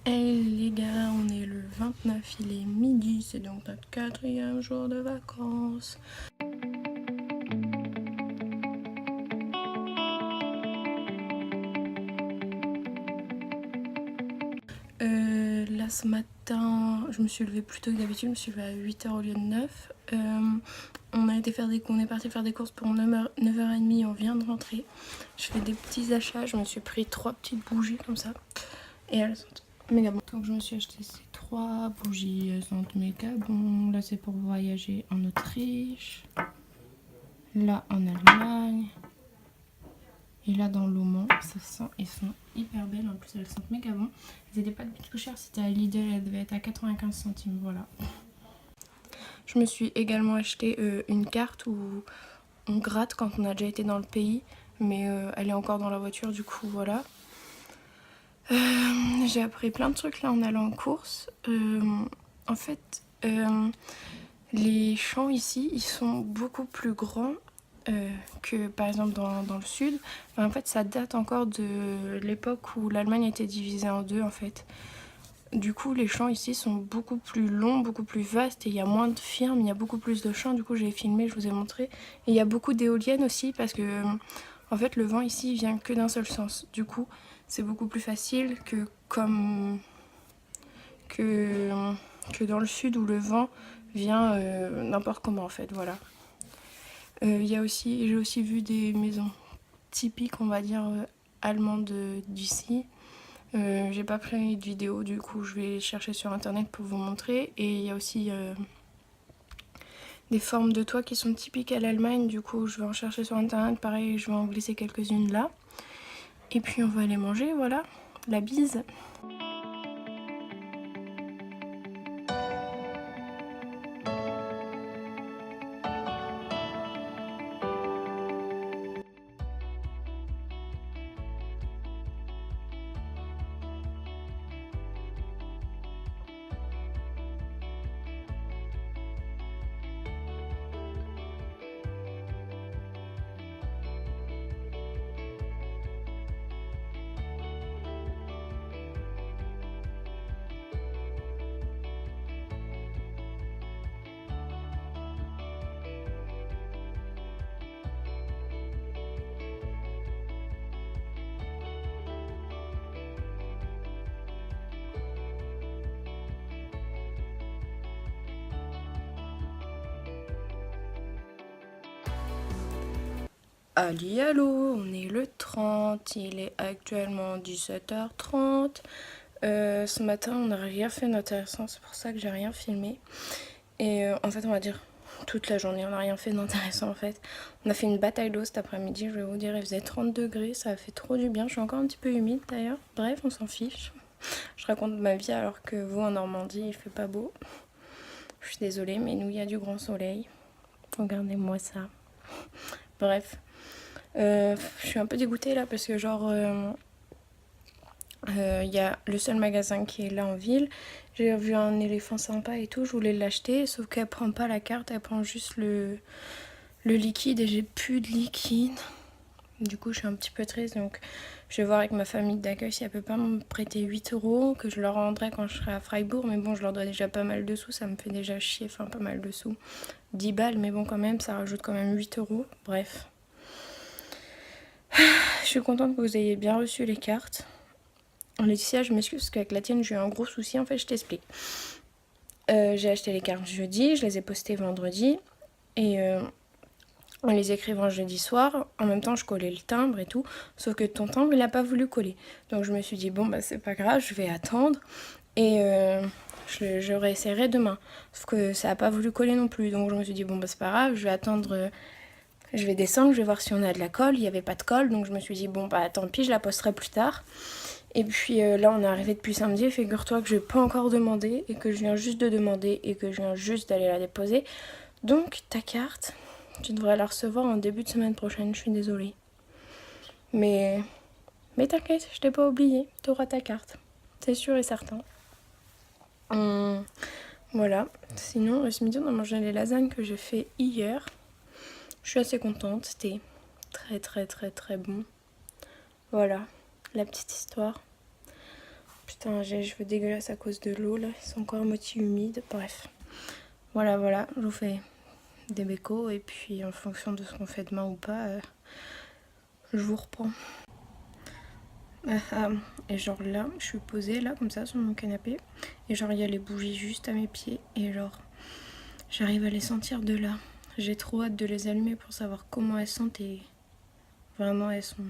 Hey les gars, on est le 29, il est midi, c'est donc notre 4e jour de vacances. Là ce matin, je me suis levée plus tôt que d'habitude, je me suis levée à 8h au lieu de 9. On est parti faire des courses pour 9h30, on vient de rentrer. Je fais des petits achats, je me suis pris 3 petites bougies comme ça. Et elles sont méga bonnes. Donc je me suis acheté ces 3 bougies, elles sont méga bonnes. Là c'est pour voyager en Autriche. Là en Allemagne. Et là dans l'Oman, elles sont hyper belles, en plus elles sentent méga bon. Elles étaient pas du tout chères, c'était à Lidl, elles devaient être à 95 centimes, voilà. Je me suis également acheté une carte où on gratte quand on a déjà été dans le pays, mais elle est encore dans la voiture, du coup voilà. J'ai appris plein de trucs là en allant en course. En fait, les champs ici, ils sont beaucoup plus grands que par exemple dans le sud. Enfin, en fait, ça date encore de l'époque où l'Allemagne était divisée en deux en fait. Du coup, les champs ici sont beaucoup plus longs, beaucoup plus vastes et il y a moins de fermes, il y a beaucoup plus de champs. Du coup, j'ai filmé, je vous ai montré. Et il y a beaucoup d'éoliennes aussi parce que en fait, le vent ici vient que d'un seul sens. Du coup, c'est beaucoup plus facile que dans le sud où le vent vient n'importe comment en fait, voilà. J'ai aussi vu des maisons typiques, on va dire, allemandes d'ici. J'ai pas pris de vidéo, du coup je vais chercher sur internet pour vous montrer. Et il y a aussi des formes de toit qui sont typiques à l'Allemagne, du coup je vais en chercher sur internet, pareil je vais en glisser quelques-unes là. Et puis on va aller manger, voilà, la bise. Allô, allô, on est le 30, il est actuellement 17h30. Ce matin, on n'a rien fait d'intéressant, c'est pour ça que j'ai rien filmé. Et en fait, on va dire toute la journée, on n'a rien fait d'intéressant en fait. On a fait une bataille d'eau cet après-midi, je vais vous dire, il faisait 30 degrés, ça a fait trop du bien. Je suis encore un petit peu humide d'ailleurs, bref, on s'en fiche. Je raconte ma vie alors que vous en Normandie, il fait pas beau. Je suis désolée, mais nous, il y a du grand soleil. Regardez-moi ça. Bref. Je suis un peu dégoûtée là parce que genre y a le seul magasin qui est là en ville. J'ai vu un éléphant sympa et tout, je voulais l'acheter, sauf qu'elle prend pas la carte, elle prend juste le liquide et j'ai plus de liquide. Du coup je suis un petit peu triste, donc je vais voir avec ma famille d'accueil si elle peut pas me prêter 8 €, que je leur rendrai quand je serai à Freiburg, mais bon je leur dois déjà pas mal de sous, ça me fait déjà chier, enfin pas mal de sous. 10 balles, mais bon quand même, ça rajoute quand même 8 €, bref. Je suis contente que vous ayez bien reçu les cartes. Laetitia, je m'excuse parce qu'avec la tienne, j'ai eu un gros souci. En fait, je t'explique. J'ai acheté les cartes jeudi, je les ai postées vendredi. Et en les écrivant jeudi soir, en même temps, je collais le timbre et tout. Sauf que ton timbre, il n'a pas voulu coller. Donc, je me suis dit, bon, bah, c'est pas grave, je vais attendre. Et je réessayerai demain. Sauf que ça n'a pas voulu coller non plus. Donc, je me suis dit, bon, bah, c'est pas grave, je vais attendre. Je vais descendre, je vais voir si on a de la colle. Il n'y avait pas de colle, donc je me suis dit, bon, bah tant pis, je la posterai plus tard. Et puis là, on est arrivé depuis samedi. Figure-toi que je n'ai pas encore demandé et que je viens juste de demander et que je viens juste d'aller la déposer. Donc, ta carte, tu devrais la recevoir en début de semaine prochaine. Je suis désolée. Mais t'inquiète, je t'ai pas oublié. Tu auras ta carte. C'est sûr et certain. Voilà. Sinon, ce midi, on a mangé les lasagnes que j'ai fait hier. Je suis assez contente, c'était très très très très bon. Voilà, la petite histoire. Putain, j'ai les cheveux dégueulasses à cause de l'eau là, ils sont encore à moitié humides, bref. Voilà, je vous fais des bécos et puis en fonction de ce qu'on fait demain ou pas, je vous reprends. Et genre là, je suis posée là comme ça sur mon canapé et genre il y a les bougies juste à mes pieds et genre j'arrive à les sentir de là. J'ai trop hâte de les allumer pour savoir comment elles sentent et vraiment elles sont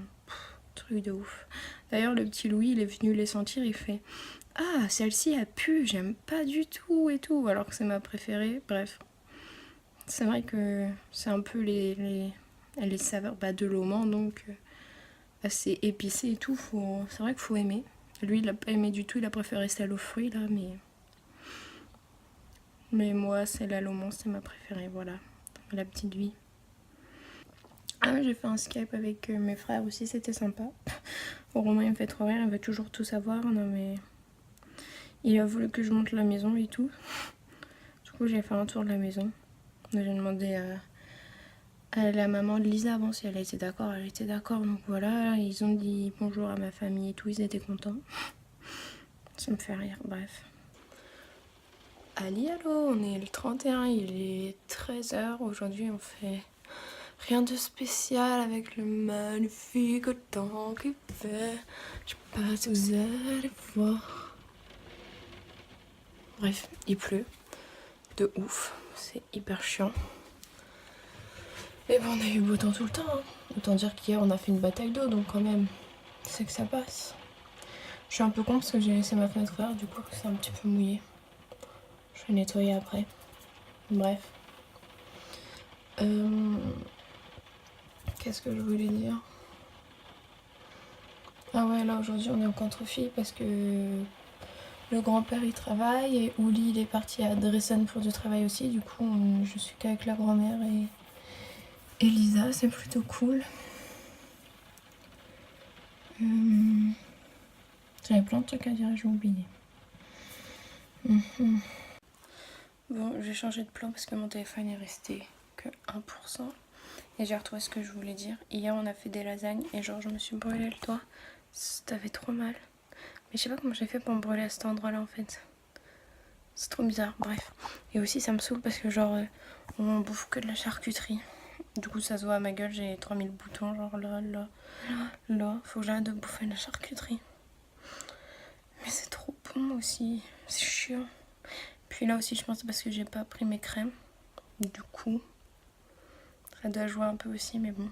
truc de ouf. D'ailleurs le petit Louis il est venu les sentir, il fait ah celle-ci a pu, j'aime pas du tout et tout alors que c'est ma préférée. Bref, c'est vrai que c'est un peu les saveurs de l'oman donc assez épicé et tout, c'est vrai qu'il faut aimer. Lui il a pas aimé du tout, il a préféré celle aux fruits là mais moi c'est la l'oman, c'est ma préférée, voilà, la petite vie. Ah j'ai fait un Skype avec mes frères aussi, c'était sympa. Romain il me fait trop rire, il veut toujours tout savoir, non mais il a voulu que je monte la maison et tout. Du coup j'ai fait un tour de la maison. J'ai demandé à la maman de Lisa avant si elle était d'accord, elle était d'accord, donc voilà, ils ont dit bonjour à ma famille et tout, ils étaient contents. Ça me fait rire, bref. Allô, on est le 31, il est 13h, aujourd'hui on fait rien de spécial avec le magnifique temps qu'il fait. Je sais pas si vous allez voir. Bref, il pleut de ouf, c'est hyper chiant. Mais bon, on a eu beau temps tout le temps, hein. Autant dire qu'hier on a fait une bataille d'eau, donc quand même, c'est que ça passe. Je suis un peu con parce que j'ai laissé ma fenêtre ouverte, du coup c'est un petit peu mouillé. Je vais nettoyer après. Bref. Qu'est-ce que je voulais dire? Ah ouais, là aujourd'hui on est en contre-fille parce que le grand-père il travaille et Ouli il est parti à Dresden pour du travail aussi. Du coup, je suis qu'avec la grand-mère et Lisa, c'est plutôt cool. J'avais plein de trucs à dire, j'ai oublié. Bon, j'ai changé de plan parce que mon téléphone est resté que 1%. Et j'ai retrouvé ce que je voulais dire. Hier, on a fait des lasagnes et genre, je me suis brûlé le doigt. Ça fait trop mal. Mais je sais pas comment j'ai fait pour me brûler à cet endroit-là en fait. C'est trop bizarre, bref. Et aussi, ça me saoule parce que genre, on bouffe que de la charcuterie. Du coup, ça se voit à ma gueule, j'ai 3000 boutons, genre là. Faut que j'arrête de bouffer de la charcuterie. Mais c'est trop bon aussi, c'est chiant. Puis là aussi, je pense parce que j'ai pas pris mes crèmes. Du coup, ça doit jouer un peu aussi, mais bon.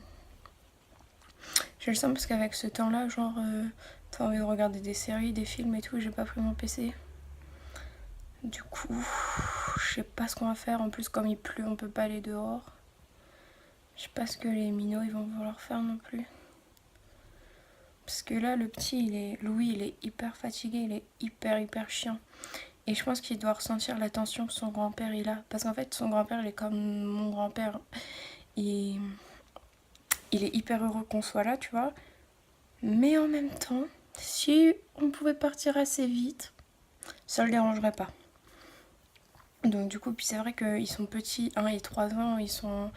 Je le sens parce qu'avec ce temps-là, genre, t'as envie de regarder des séries, des films et tout, j'ai pas pris mon PC. Du coup, je sais pas ce qu'on va faire. En plus, comme il pleut, on peut pas aller dehors. Je sais pas ce que les minots ils vont vouloir faire non plus. Parce que là, le petit, Louis, il est hyper fatigué, il est hyper chiant. Et je pense qu'il doit ressentir la tension que son grand-père il a. Parce qu'en fait, son grand-père, il est comme mon grand-père. Il est hyper heureux qu'on soit là, tu vois. Mais en même temps, si on pouvait partir assez vite, ça le dérangerait pas. Donc du coup, puis c'est vrai qu'ils sont petits, 1 et 3 ans, ils sont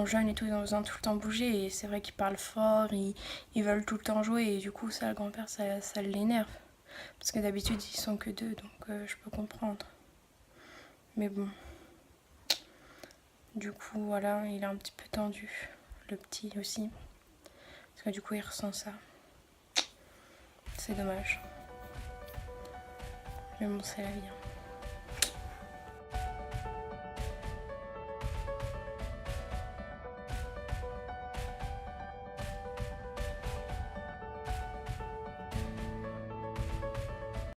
jeunes et tout, ils ont besoin de tout le temps bouger. Et c'est vrai qu'ils parlent fort, ils veulent tout le temps jouer. Et du coup, ça, le grand-père, ça l'énerve. Parce que d'habitude, ils sont que 2, donc je peux comprendre. Mais bon. Du coup, voilà, il est un petit peu tendu. Le petit aussi. Parce que du coup, il ressent ça. C'est dommage. Mais bon, c'est la vie. Hein.